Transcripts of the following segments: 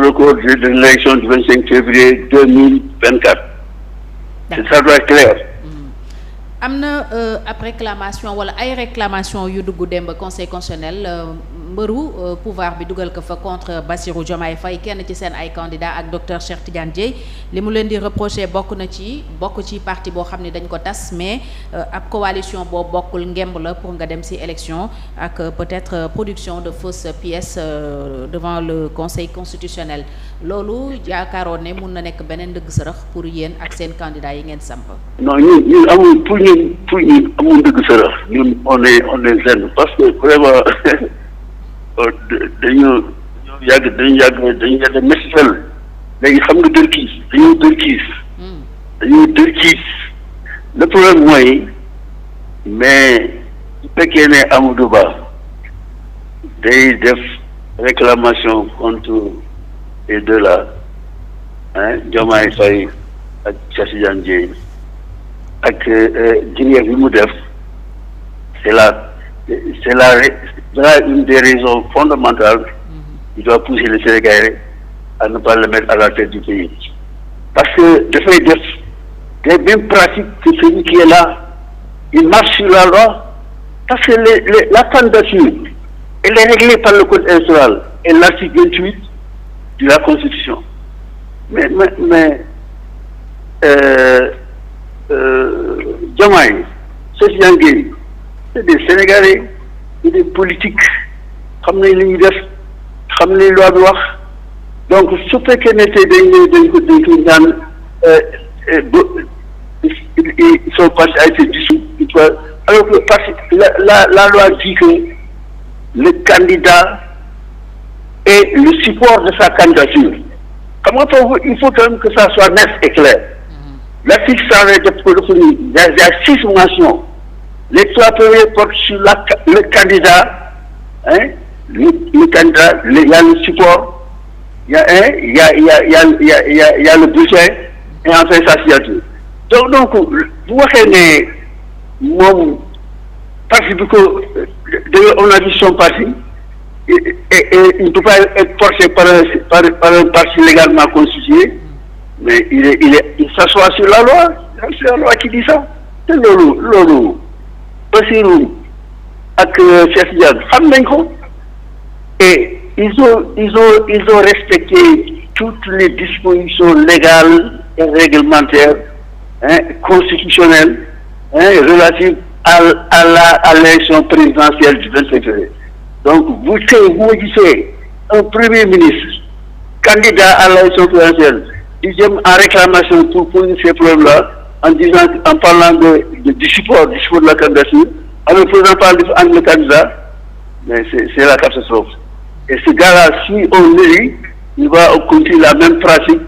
le cours de l'élection du 25 février 2024. Ça doit être clair. am na ab réclamation wala ay réclamation yu dugg démb conseil constitutionnel mbëru pouvoir bi dugal ko fa contre Bassirou Diomaye Faye kenn ci seen ay candidat ak docteur Cheikh Tidiane Dièye li mu leen di reprocher bokk ci parti boo xam ne dañ ko tas mais ab coalition boo bokkul ngemb la pour nga dem ci élection ak peut-être production de fausses pièces devant le conseil constitutionnel loolu yaakaaroon ne mun na nekk beneen dëgg sërëx pour yéen ak seen candidat yi ngeen samp. Non ñun amul pour ñun amul dëgg sërëx ñun on est zen parce que vraiment dañu yàgg métital léegi xam nga dañoo dërkiis le problème mooy mais su fekkee ne Amadou Ba day def réclamation contre les deux là Diomaye Faye ak Cheikh Tidiane Dièye ak Guinée bi mu def c'est une des raisons fondamentales qui doit pousser le Sénégalais à ne pas le mettre à la tête du pays. Parce que dafay def des mêmes pratiques que celui qui est là. Il marche sur la loi parce que la candidature, elle est réglée par le code électoral et l'article 28 de la Constitution. Mais Diomaye, Cheikh Tidiane Dièye, c'est des Sénégalais et des politiques xam nañ li ñuy def xam nañ loi bi wax donc su fekkee ne tey dañ ko ñaan son parti a été dissous alors que parti la loi dit que le candidat est le support de sa candidature xam nga foofu il faut quand même que ça soit net et clair. L'article 120 def ko dafa ni il y a 6 mentions. Les 3 premiers portent sur le candidat, le candidat, il y a le support, il y a le bulletin et enfin sa signature. Donc bu waxee ne moom parti bi ko on a vu son parti et il ne peut pas être porté par un parti légalement constitué, mais il s'assoit sur la loi, c'est la loi qui dit ça. C'est loolu Bassirou ak Cheikh Tidiane xam nañ ko et ils ont respecté toutes les dispositions légales et réglementaires constitutionnelles relatives à l'élection présidentielle du 25 février. Donc bu gisee un premier ministre candidat à l'élection présidentielle di jëm en réclamation pour poser ces problèmes-là en parlant du support de la candidature, alors le président parle entre le candidat, mais c'est la catastrophe. Et ce gars-là, si on l'élit, il va continuer la même pratique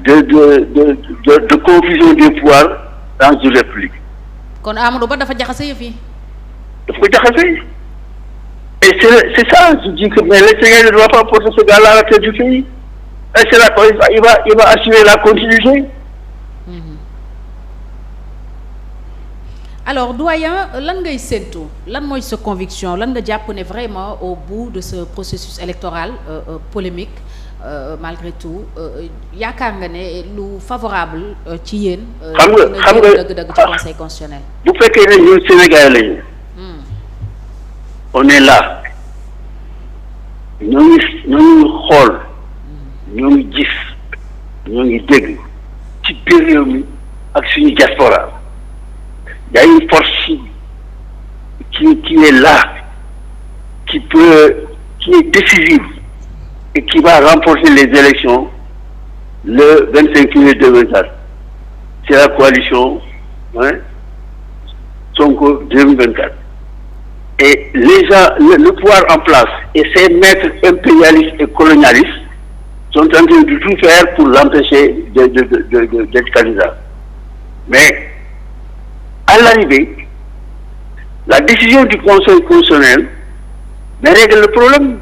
de confusion des pouvoirs dans une république. Kon Amadou Ba dafa jaxase yëf yi. Dafa ko jaxase. Et c'est ça, je dis que mais le Sénégal ne doit pas porter ce gars-là à la tête du pays. Et c'est là qu'il va assurer la continuité. Alors doyen lan ngay séntu lan mooy sa conviction lan nga jàpp ne vraiment au bout de ce processus électoral polémique malgré tout yaakaar nga ne lu favorable ci yéen. xam nga dëgg-dëgg ci conseil constitutionnel. bu fekkee ne ñun Sénégal lañu. On est là. ñoo ngi xool. ñoo ngi gis. ñoo ngi dégg ci biir réew mi ak suñu diaspora. Il y a une force qui est là, qui est décisive et qui va remporter les élections le 25 février 2024. C'est la coalition Sonko 2024. Et les gens, le pouvoir en place et ces maîtres impérialistes et colonialistes sont en train de tout faire pour l'empêcher d'être candidat. Mais à l'arrivée, la décision du Conseil constitutionnel règle le problème.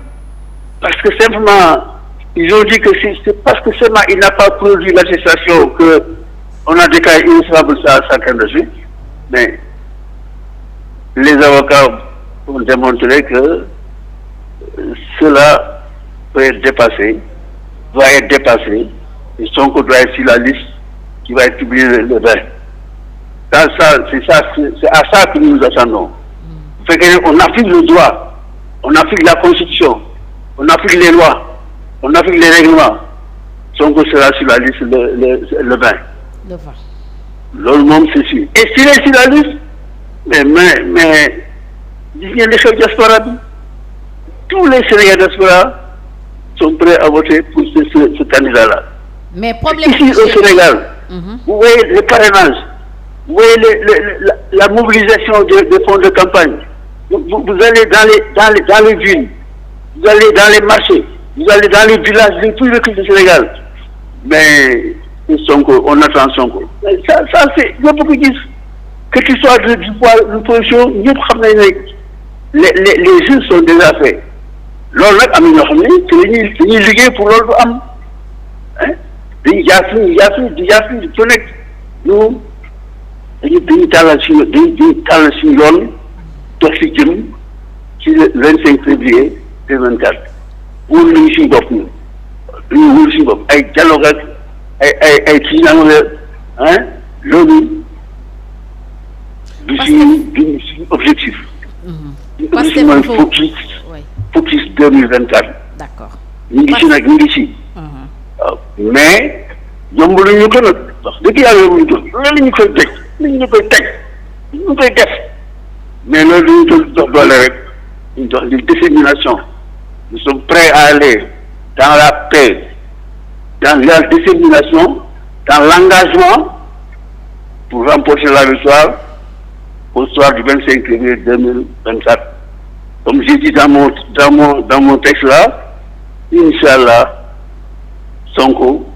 Parce que simplement, ils ont dit que c'est parce que seulement il n'a pas produit l'attestation qu'on a déclaré irrecevable sa candidature. Mais les avocats ont démontré que cela peut être dépassé doit être dépassé et Sonko doit être sur la liste qui va être publiée le 20. C'est à ça que nous nous attendons. On applique le droit, on applique la Constitution, on applique les lois, on applique les règlements. Sonko sera sur la liste le 20. Le 20. Loolu moom c'est sûr. Et s'il est sur la liste, mais gis ngeen li xew diaspora bi, tous les Sénégalais diaspora sont prêts à voter pour ce candidat-là. Mais problème ici au Sénégal, vous voyez le parrainage, vous voyez la mobilisation des fonds de campagne. Vous allez dans les villes, vous allez dans les marchés, vous allez dans les villages les plus reculés du Sénégal. Mais Sonko, on attend Sonko. Ça c'est ñëpp ko gis, que tu sois du pouvoir de l'opposition, ñëpp xam nañ ne les jeux sont déjà faits. Loolu nag am na ñoo xam ne dañuy liggéey pour loolu du am. dañuy jaar fi fu nekk ñu dañuy tàllal suñu yoon dox ci jëm ci le 25 février 2024 wóor nañu suñu bopp ñu dañuy wóor suñu bopp ay dialogue ak ay kii naa nga loolu du suñu objectif. parce que mooy focus 2024. d'accord ñu ngi ci. waaw mais yombaluñu ko nag wax dëgg yàlla yombaluñu ko loolu ñu koy teg ñu koy def mais loolu dañu doon jox doole rek ñu jox une détermination. Nous sommes prêts à aller dans la paix, dans la détermination, dans l'engagement pour remporter la victoire au soir du 25 février 2024. Comme j'ai dit dans mon texte là, Inch'Allah, Sonko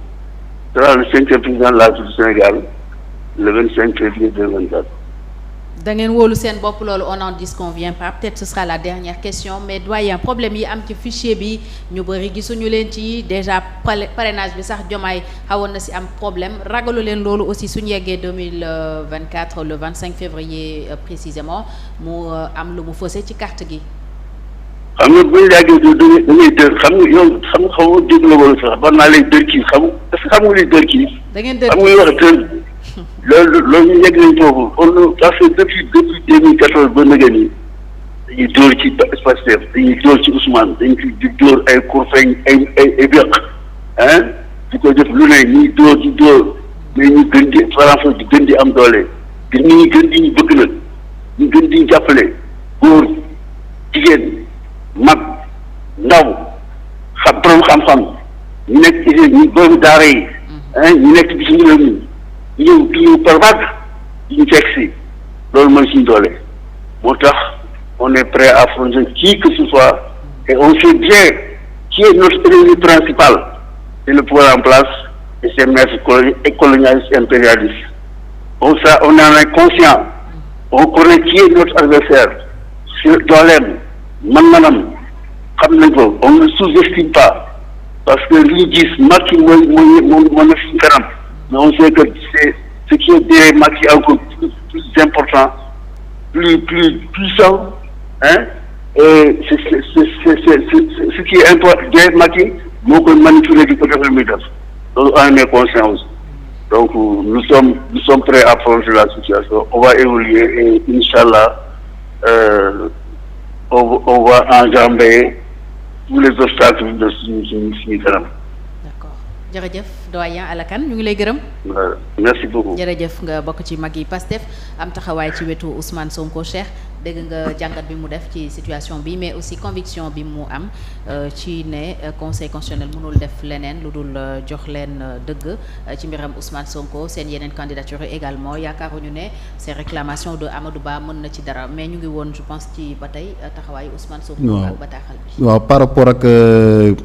sera le 5e président de la République du Sénégal le 25 février 2024. da ngeen wóolu seen bopp loolu on n'en disconvient pas, peut-être ce sera la dernière question, mais doyen problème yi am ci fichier bi ñu bëri gisuñu leen ci déjà parrainage bi sax Diomaye xawoon na si am problème, ragalu leen loolu aussi suñu yeggee 2024 le 25 février précisément mu am lu mu faussé ci carte gi. xam nga bu ñu yàggee dañuy dër xam nga yow xam nga dégg la wala sax war naa lay dër kii est-ce que xam nga luy dër kii. da ngeen dër xam nga wax dër loolu ñu yegg nañ foofu parce que depuis 2014 ba nëgë nii dañuy dóor ci Pastef dañuy dóor ci Ousmane dañu di dóor ay kurfeñ ay béq di ko def lu ne ñuy dóor di dóor mais ñu gën di faranfo di gën di am doole gën ñi gën di ñu bëgg nag ñu gën di jàppale góor jigéen mag ndaw borom xam-xam ñu nekk ci ñu borom daara yi ñu nekk ci suñu réew mi ñu par vague ñu fekk si loolu mooy suñu doole moo tax on est prêt à affronter qui que ce soit et on sait bien qui est notre ennemi principal, c'est le pouvoir en place et ses maîtres colonialistes impérialistes. On en est conscient, on connaît qui est notre adversaire, dooleem man-manam xam nañ ko, on ne sous-estime pas parce que li ñu gis Macky mooy na suñu kanam. Mais on sait que c'est ce qui est derrière Macky encore plus important, plus puissant, et c'est ce qui est important derrière Macky, moo koy manipuler di ko defal muy def. Donc on est conscient aussi. Donc nous sommes prêts à affronter la situation. On va évoluer et Inch'Allah, on va enjamber tous les obstacles de suñu kanam. jërëjëf doyen Alakane ñu ngi lay gërëm. merci beaucoup. jërëjëf nga bokk ci mag yi Pastef am taxawaay ci wetu Ousmane Sonko. Cheikh dégg nga jàngat bi mu def ci situation bi mais aussi conviction bi mu am ci ne conseil constitutionnel mënul def leneen lu dul jox leen dëgg ci mbiram Ousmane Sonko seen yeneen candidature également yaakaaruñu ne ces réclamations de Amadou Ba mën na ci dara mais ñu ngi woon je pense ci ba tey taxawaayu Ousmane Sonko. ak bataaxal bi. waaw par rapport ak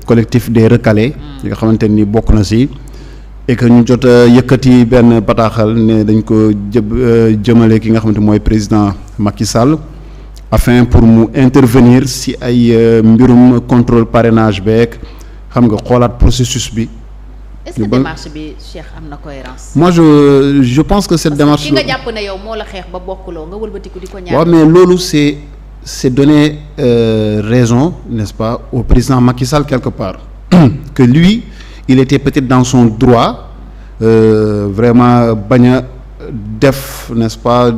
collectif des recalés. yi nga xamante ni bokk na si. et que ñu jot a yëkkati benn bataaxal ne dañ ko jëmale ki nga xamante mooy président Macky Sall afin pour mu intervenir si ay mbirum contrôle parrainage beeg xam nga xoolaat processus bi. est-ce que démarche bi Cheikh am na cohérence. moi je pense que cette démarche. ki nga jàpp ne yow moo la xeex ba bokkuloo nga wëlbatiku di ko ñaan. waaw mais loolu c'est donner raison n'est-ce pas au président Macky Sall quelque part que lui il était peut-être dans son droit vraiment bañ a def n'est-ce pas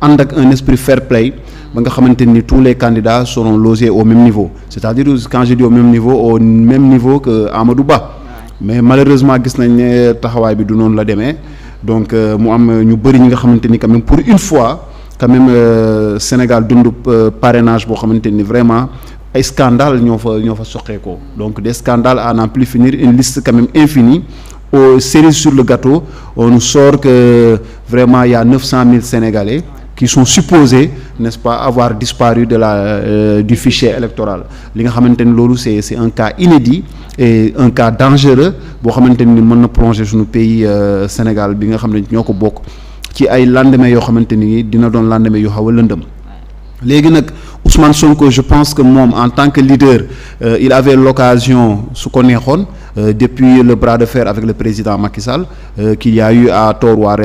ànd ak un esprit fair play ba nga xamante ni tous les candidats seront logés au même niveau c'est-à-dire quand je dis au même niveau que Amadou Ba mais malheureusement gis nañ ne taxawaay bi du noonu la demee donc mu am ñu bëri ñi nga xamante ni quand même pour une fois quand même Sénégal dund parrainage boo xamante ni vraiment ay scandale ñoo fa soqeekoo donc des scandales à n'en plus finir une liste quand même infinie cerise sur le gâteau on nous sort que vraiment il y a 900 000 Sénégalais qui sont supposés n'est-ce pas avoir disparu du fichier électoral li nga xamante ni loolu c'est un cas inédit et un cas dangereux boo xamante ni mën na plonger suñu pays Sénégal bi nga xam ne ñoo ko bokk ci ay lendemain yoo xamante ni dina doon lendemain yu xaw a lëndëm léegi nag Ousmane Sonko je pense que moom en tant que leader il avait l'occasion su ko neexoon depuis le bras de fer avec le président Macky Sall qu'il y a eu à tort ou à